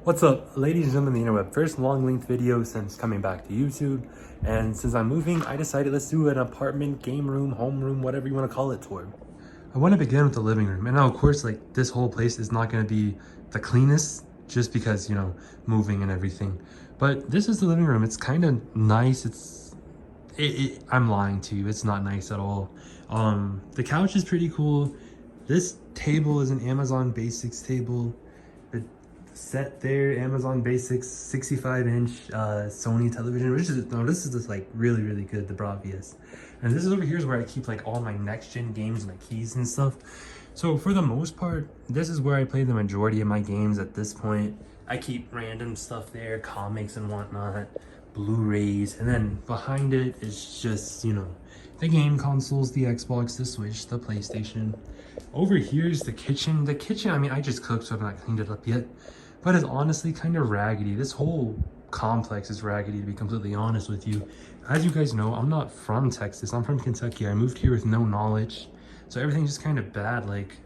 What's up, ladies and gentlemen of the interweb? First long-length video since coming back to YouTube, and since I'm moving, I decided let's do an apartment, game room, home room, whatever you want to call it tour. I want to begin with the living room, and now of course, like, this whole place is not going to be the cleanest, just because, you know, moving and everything. But this is the living room. It's kind of nice. I'm lying to you. It's not nice at all. The couch is pretty cool. This table is an Amazon Basics table. The set there, Amazon Basics 65-inch Sony television, which is, no, this is just like really good, the Bravias. And this is over here is where I keep like all my next-gen games, my keys and stuff. So for the most part, this is where I play the majority of my games at this point. I keep random stuff there, comics and whatnot, Blu-rays, and then behind it is just, you know, the game consoles, the Xbox, the Switch, the PlayStation. Over here is the kitchen. The kitchen, I mean, I just cooked, so I've not cleaned it up yet, but it's honestly kind of raggedy. This whole complex is raggedy, to be completely honest with you. As you guys know, I'm not from Texas. I'm from Kentucky. I moved here with no knowledge, so everything's just kind of bad. Like,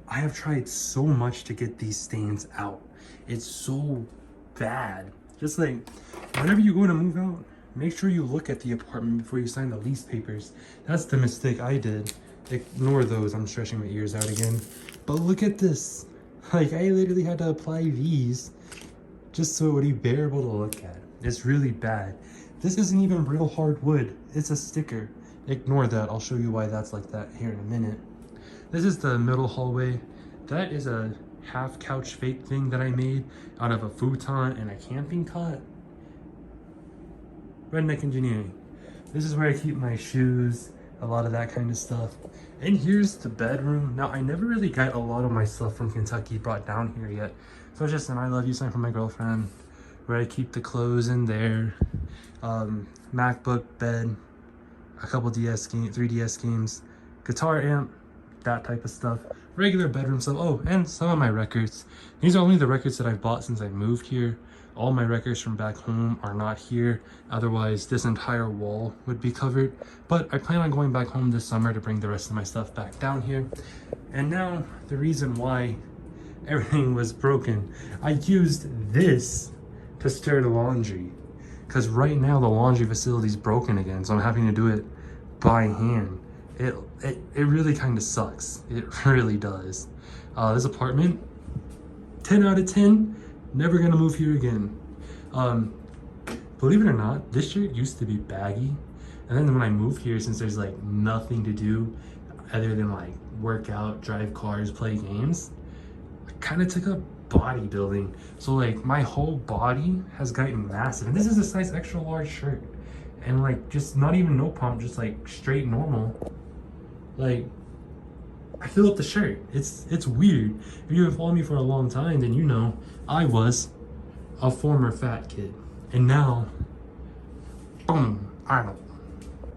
I have tried so much to get these stains out. It's so bad. Just like, whenever you go to move out, make sure you look at the apartment before you sign the lease papers. That's the mistake I did. Ignore those. I'm stretching my ears out again. But look at this. Like, I literally had to apply these just so it would be bearable to look at. It's really bad. This isn't even real hard wood. It's a sticker. Ignore that. I'll show you why that's like that here in a minute. This is the middle hallway. That is a half couch fake thing that I made out of a futon and a camping cot. Redneck engineering. This is where I keep my shoes, a lot of that kind of stuff. And here's the bedroom. Now, I never really got a lot of my stuff from Kentucky brought down here yet. So it's just an I love you sign from my girlfriend, where I keep the clothes in there. MacBook, bed, a couple DS games, 3DS games, guitar amp, that type of stuff. Regular bedroom stuff. Oh, and some of my records. These are only the records that I've bought since I moved here. All my records from back home are not here. Otherwise, this entire wall would be covered. But I plan on going back home this summer to bring the rest of my stuff back down here. And now, the reason why everything was broken. I used this to stir the laundry. Because right now, the laundry facility is broken again. So I'm having to do it by hand. It really kind of sucks. It really does. This apartment, 10 out of 10. Never gonna move here again. Believe it or not, this shirt used to be baggy, and then when I moved here, since there's like nothing to do other than like work out, drive cars, play games, I kind of took up bodybuilding. So like my whole body has gotten massive, and this is a size extra large shirt, and like just not even no pump, just like straight normal. Like, I fill up the shirt. It's weird. If you have followed me for a long time, then you know I was a former fat kid. And now, boom, Arnold.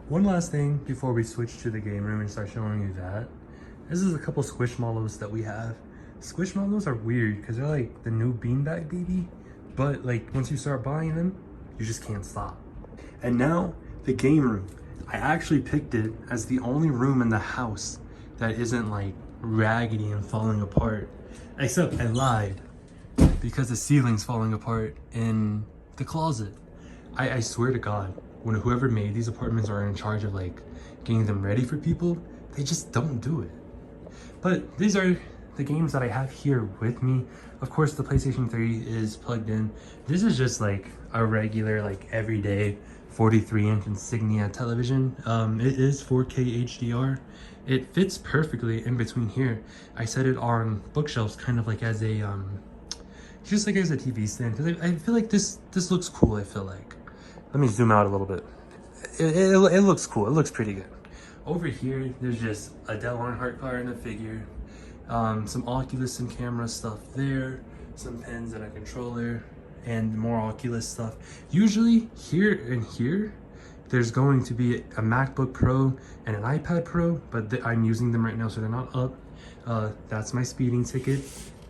One last thing before we switch to the game room and start showing you that. This is a couple Squishmallows that we have. Squishmallows are weird because they're like the new beanbag baby. But like once you start buying them, you just can't stop. And now, the game room. I actually picked it as the only room in the house that isn't like raggedy and falling apart. Except I lied, because the ceiling's falling apart in the closet. I swear to God, when whoever made these apartments are in charge of like getting them ready for people, they just don't do it. But these are the games that I have here with me. Of course, the PlayStation 3 is plugged in. This is just like a regular, like everyday 43-inch Insignia television. It is 4K HDR. It fits perfectly in between here. I set it on bookshelves, kind of like as a just like as a TV stand, because I feel like this looks cool. I feel like, let me zoom out a little bit. It looks cool. It looks pretty good. Over here, there's just a Dell Earnhardt car and a figure, some Oculus and camera stuff there, some pens and a controller, and more Oculus stuff. Usually here and here, there's going to be a MacBook Pro and an iPad Pro, but I'm using them right now, so they're not up. That's my speeding ticket.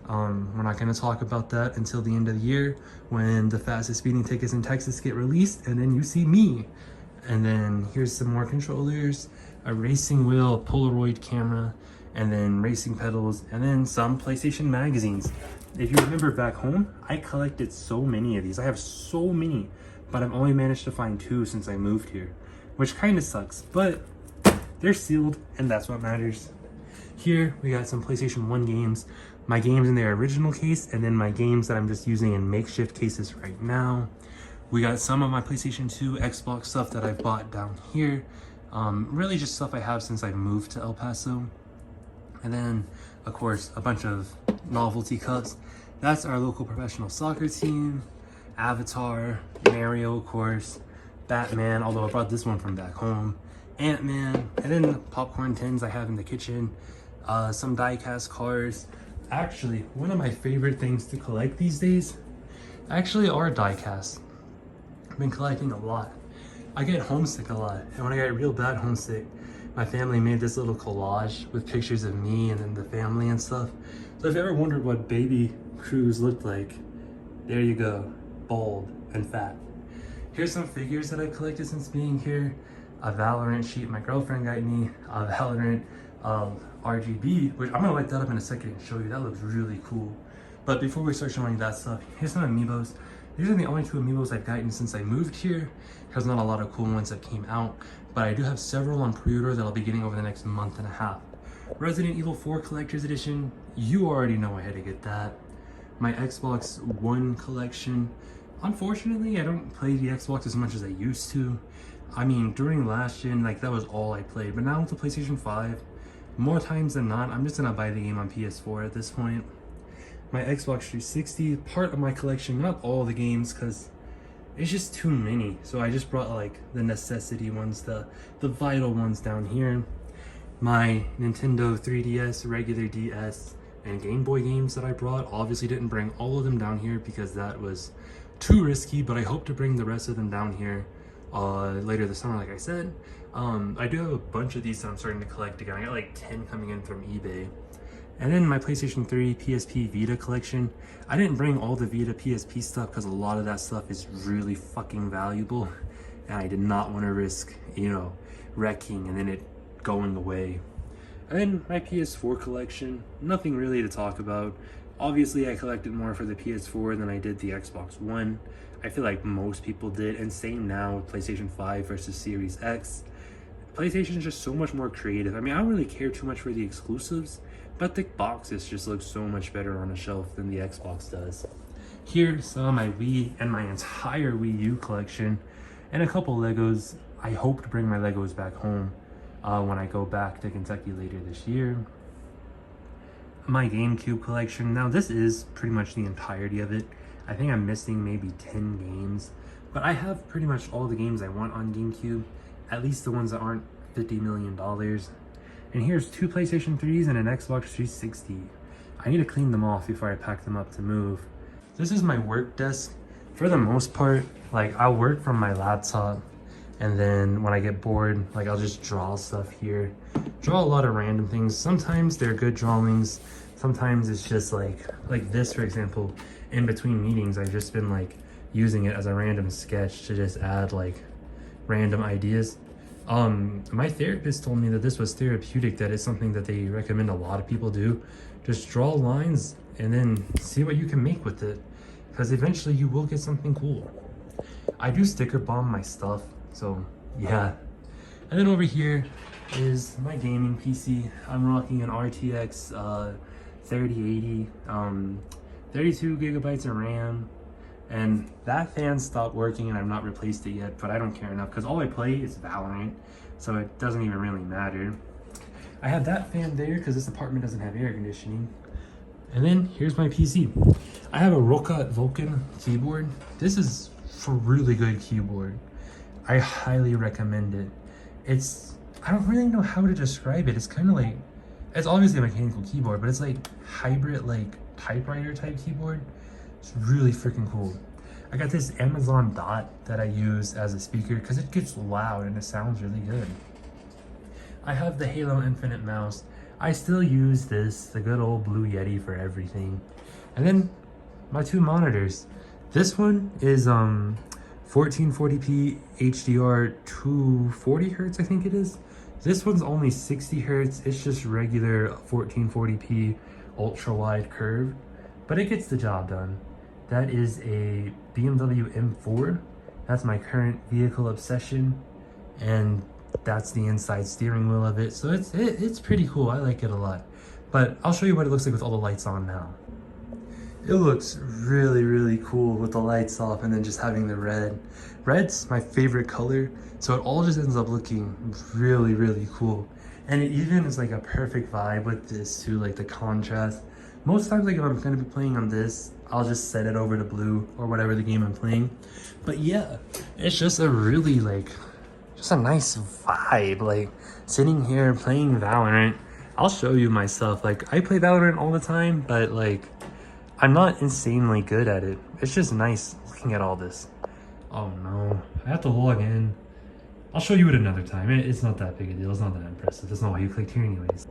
We're not going to talk about that until the end of the year when the fastest speeding tickets in Texas get released, and then you see me. And then here's some more controllers, a racing wheel, a Polaroid camera, and then racing pedals, and then some PlayStation magazines. if you remember back home, I collected so many of these. I have so many, but I've only managed to find 2 since I moved here, which kind of sucks, but they're sealed and that's what matters. Here we got some PlayStation 1 games, my games in their original case, and then my games that I'm just using in makeshift cases right now. We got some of my PlayStation 2, Xbox stuff that I've bought down here. Really just stuff I have since I moved to El Paso. And then, of course, a bunch of novelty cups. That's our local professional soccer team, Avatar, Mario, of course, Batman, although I brought this one from back home, Ant-Man, and then the popcorn tins I have in the kitchen, some die-cast cars. Actually, one of my favorite things to collect these days actually are die-casts. I've been collecting a lot. I get homesick a lot, and when I get real bad homesick, my family made this little collage with pictures of me and then the family and stuff. So if you ever wondered what baby Cruz looked like, there you go, bald and fat. Here's some figures that I've collected since being here. A Valorant sheet my girlfriend got me, a Valorant RGB, which I'm gonna light that up in a second and show you. That looks really cool. But before we start showing that stuff, here's some amiibos. These are the only 2 amiibos I've gotten since I moved here. There's not a lot of cool ones that came out, but I do have several on pre-order that I'll be getting over the next month and a half. Resident Evil 4 Collector's Edition, you already know I had to get that. My Xbox One collection. Unfortunately, I don't play the Xbox as much as I used to. I mean, during last gen, like that was all I played, but now with the PlayStation 5, more times than not, I'm just gonna buy the game on PS4 at this point. My Xbox 360, part of my collection, not all the games, because it's just too many. So I just brought like the necessity ones, the vital ones down here. My Nintendo 3DS, regular DS, and Game Boy games that I brought. Obviously didn't bring all of them down here because that was too risky, but I hope to bring the rest of them down here later this summer, like I said. I do have a bunch of these that I'm starting to collect again. I got like 10 coming in from eBay. And then my PlayStation 3 PSP Vita collection. I didn't bring all the Vita PSP stuff because a lot of that stuff is really fucking valuable. And I did not want to risk, you know, wrecking and then it going away. And then my PS4 collection, nothing really to talk about. Obviously I collected more for the PS4 than I did the Xbox One. I feel like most people did, and same now with PlayStation 5 versus Series X. PlayStation is just so much more creative. I mean, I don't really care too much for the exclusives, but the boxes just look so much better on a shelf than the Xbox does. Here's some of my Wii and my entire Wii U collection, and a couple Legos. I hope to bring my Legos back home when I go back to Kentucky later this year. My GameCube collection. Now this is pretty much the entirety of it. I think I'm missing maybe 10 games, but I have pretty much all the games I want on GameCube, at least the ones that aren't $50 million. And here's 2 PlayStation 3s and an Xbox 360. I need to clean them off before I pack them up to move. This is my work desk. For the most part, like I'll work from my laptop, and then when I get bored, like I'll just draw stuff here. Draw a lot of random things. Sometimes they're good drawings. Sometimes it's just like this, for example. In between meetings, I've just been like using it as a random sketch to just add like random ideas. My therapist told me that this was therapeutic, that it's something that they recommend a lot of people do. Just draw lines and then see what you can make with it, because eventually you will get something cool. I do sticker bomb my stuff, so yeah. And then over here is my gaming PC. I'm rocking an RTX 3080, 32 gigabytes of RAM, and that fan stopped working and I've not replaced it yet, but I don't care enough because all I play is Valorant, so it doesn't even really matter. I have that fan there because this apartment doesn't have air conditioning. And then here's my PC. I have a Roccat Vulcan keyboard. This is a really good keyboard. I highly recommend it. I don't really know how to describe it. It's kind of like, it's obviously a mechanical keyboard, but it's like hybrid, like typewriter type keyboard. It's really freaking cool. I got this Amazon Dot that I use as a speaker because it gets loud and it sounds really good. I have the Halo Infinite mouse. I still use this, the good old Blue Yeti, for everything. And then my 2 monitors. This one is 1440p HDR 240 hertz, I think it is. This one's only 60 hertz. It's just regular 1440p ultra wide curve. but it gets the job done. That is a BMW M4. That's my current vehicle obsession, and that's the inside steering wheel of it. So it's pretty cool. I like it a lot. But I'll show you what it looks like with all the lights on now. It looks really, really cool with the lights off and then just having the red. Red's my favorite color, so it all just ends up looking really, really cool. And it even is like a perfect vibe with this too, like the contrast. Most times, like if I'm gonna be playing on this, I'll just set it over to blue or whatever the game I'm playing. But yeah, it's just a really like, just a nice vibe. Like sitting here playing Valorant. I'll show you myself. Like I play Valorant all the time, but like I'm not insanely good at it. It's just nice looking at all this. Oh no, I have to log in. I'll show you it another time. It's not that big a deal. It's not that impressive. That's not why you clicked here anyways.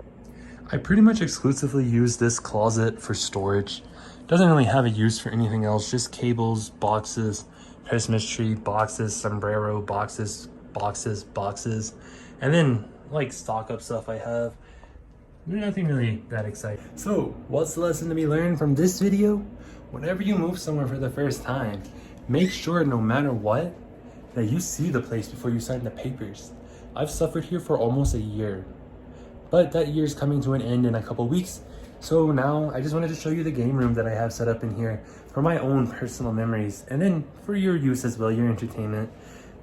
I pretty much exclusively use this closet for storage. Doesn't really have a use for anything else. Just cables, boxes, Christmas tree, boxes, sombrero, boxes, and then like stock up stuff I have. Nothing really that exciting. So what's the lesson to be learned from this video? Whenever you move somewhere for the first time, make sure no matter what, that you see the place before you sign the papers. I've suffered here for almost a year, but that year is coming to an end in a couple weeks. So now I just wanted to show you the game room that I have set up in here for my own personal memories, and then for your use as well, your entertainment.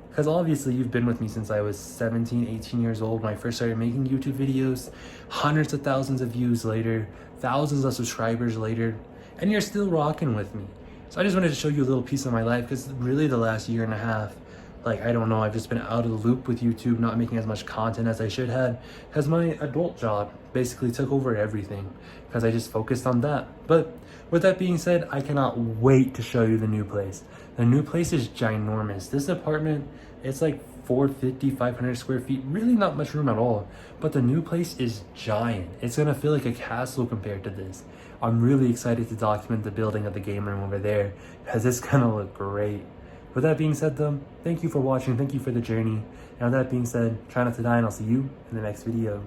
Because obviously you've been with me since I was 17, 18 years old when I first started making YouTube videos. Hundreds of thousands of views later, thousands of subscribers later, and you're still rocking with me. So I just wanted to show you a little piece of my life, because really the last year and a half, like, I don't know, I've just been out of the loop with YouTube, not making as much content as I should have, because my adult job basically took over everything, because I just focused on that. But with that being said, I cannot wait to show you the new place. The new place is ginormous. This apartment, it's like 450, 500 square feet, really not much room at all. But the new place is giant. It's gonna feel like a castle compared to this. I'm really excited to document the building of the game room over there, because it's gonna look great. With that being said though, thank you for watching, thank you for the journey. And with that being said, try not to die, and I'll see you in the next video.